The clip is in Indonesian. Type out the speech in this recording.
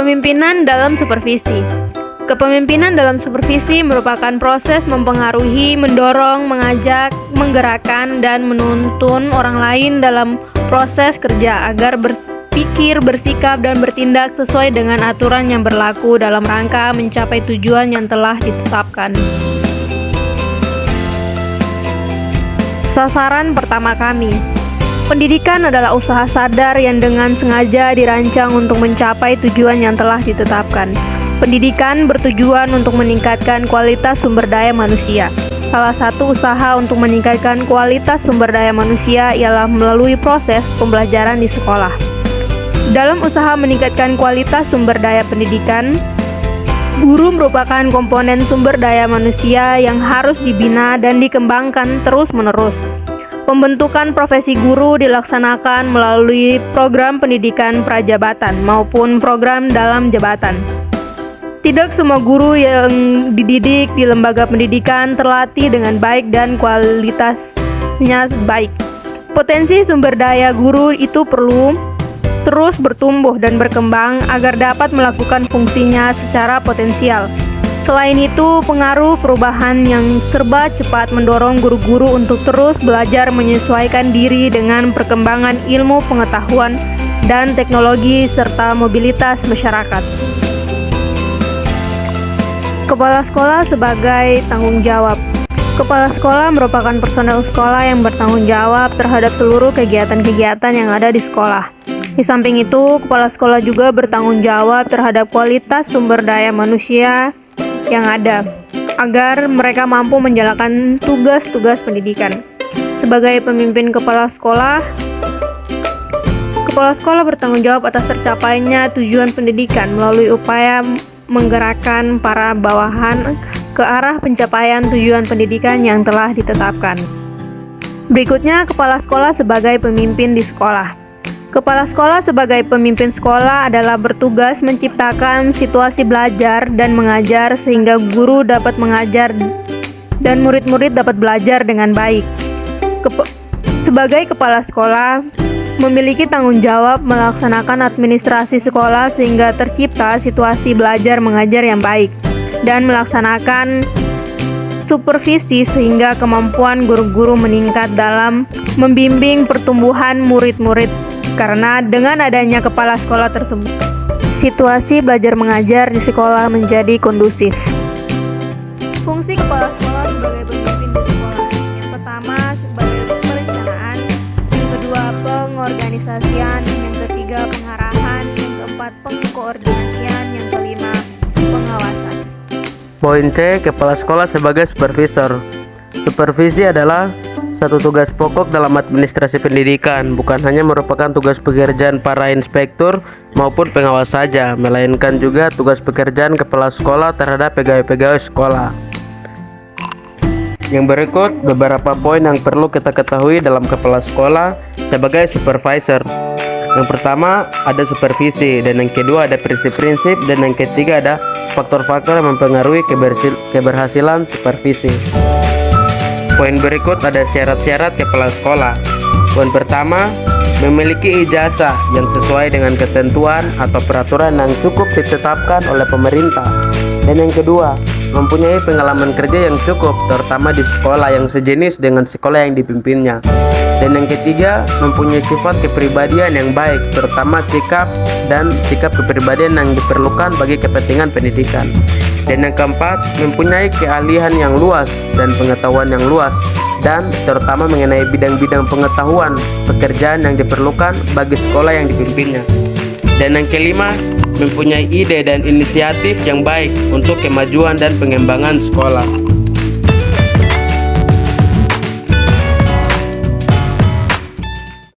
Kepemimpinan dalam supervisi. Kepemimpinan dalam supervisi merupakan proses mempengaruhi, mendorong, mengajak, menggerakkan, dan menuntun orang lain dalam proses kerja agar berpikir, bersikap, dan bertindak sesuai dengan aturan yang berlaku dalam rangka mencapai tujuan yang telah ditetapkan. Sasaran pertama kami. Pendidikan adalah usaha sadar yang dengan sengaja dirancang untuk mencapai tujuan yang telah ditetapkan. Pendidikan bertujuan untuk meningkatkan kualitas sumber daya manusia. Salah satu usaha untuk meningkatkan kualitas sumber daya manusia ialah melalui proses pembelajaran di sekolah. Dalam usaha meningkatkan kualitas sumber daya pendidikan, guru merupakan komponen sumber daya manusia yang harus dibina dan dikembangkan terus-menerus. Pembentukan profesi guru dilaksanakan melalui program pendidikan prajabatan maupun program dalam jabatan. Tidak semua guru yang dididik di lembaga pendidikan terlatih dengan baik dan kualitasnya baik. Potensi sumber daya guru itu perlu terus bertumbuh dan berkembang agar dapat melakukan fungsinya secara potensial. Selain itu, pengaruh perubahan yang serba cepat mendorong guru-guru untuk terus belajar menyesuaikan diri dengan perkembangan ilmu pengetahuan dan teknologi serta mobilitas masyarakat. Kepala sekolah sebagai tanggung jawab. Kepala sekolah merupakan personel sekolah yang bertanggung jawab terhadap seluruh kegiatan-kegiatan yang ada di sekolah. Di samping itu, kepala sekolah juga bertanggung jawab terhadap kualitas sumber daya manusia yang ada, agar mereka mampu menjalankan tugas-tugas pendidikan. Sebagai pemimpin kepala sekolah bertanggung jawab atas tercapainya tujuan pendidikan melalui upaya menggerakkan para bawahan ke arah pencapaian tujuan pendidikan yang telah ditetapkan. Berikutnya, kepala sekolah sebagai pemimpin di sekolah. Kepala sekolah sebagai pemimpin sekolah adalah bertugas menciptakan situasi belajar dan mengajar sehingga guru dapat mengajar dan murid-murid dapat belajar dengan baik. Sebagai kepala sekolah, memiliki tanggung jawab melaksanakan administrasi sekolah sehingga tercipta situasi belajar mengajar yang baik dan melaksanakan supervisi sehingga kemampuan guru-guru meningkat dalam membimbing pertumbuhan murid-murid. Karena dengan adanya kepala sekolah tersebut, situasi belajar mengajar di sekolah menjadi kondusif. Fungsi kepala sekolah sebagai pemimpin di sekolah. Yang pertama sebagai perencanaan, yang kedua pengorganisasian, yang ketiga pengarahan, yang keempat pengkoordinasian, yang kelima pengawasan. Poin C. Kepala sekolah sebagai supervisor. Supervisi adalah satu tugas pokok dalam administrasi pendidikan, bukan hanya merupakan tugas pekerjaan para inspektur maupun pengawas saja, melainkan juga tugas pekerjaan kepala sekolah terhadap pegawai-pegawai sekolah. Yang berikut beberapa poin yang perlu kita ketahui dalam kepala sekolah sebagai supervisor. Yang pertama ada supervisi, dan yang kedua ada prinsip-prinsip, dan yang ketiga ada faktor-faktor yang mempengaruhi keberhasilan supervisi. Poin berikut ada syarat-syarat kepala sekolah. Poin pertama, memiliki ijazah yang sesuai dengan ketentuan atau peraturan yang cukup ditetapkan oleh pemerintah. Dan yang kedua, mempunyai pengalaman kerja yang cukup, terutama di sekolah yang sejenis dengan sekolah yang dipimpinnya. Dan yang ketiga, mempunyai sifat kepribadian yang baik, terutama sikap kepribadian yang diperlukan bagi kepentingan pendidikan. Dan yang keempat, mempunyai keahlian yang luas dan pengetahuan yang luas, dan terutama mengenai bidang-bidang pengetahuan pekerjaan yang diperlukan bagi sekolah yang dipimpinnya. Dan yang kelima, mempunyai ide dan inisiatif yang baik untuk kemajuan dan pengembangan sekolah.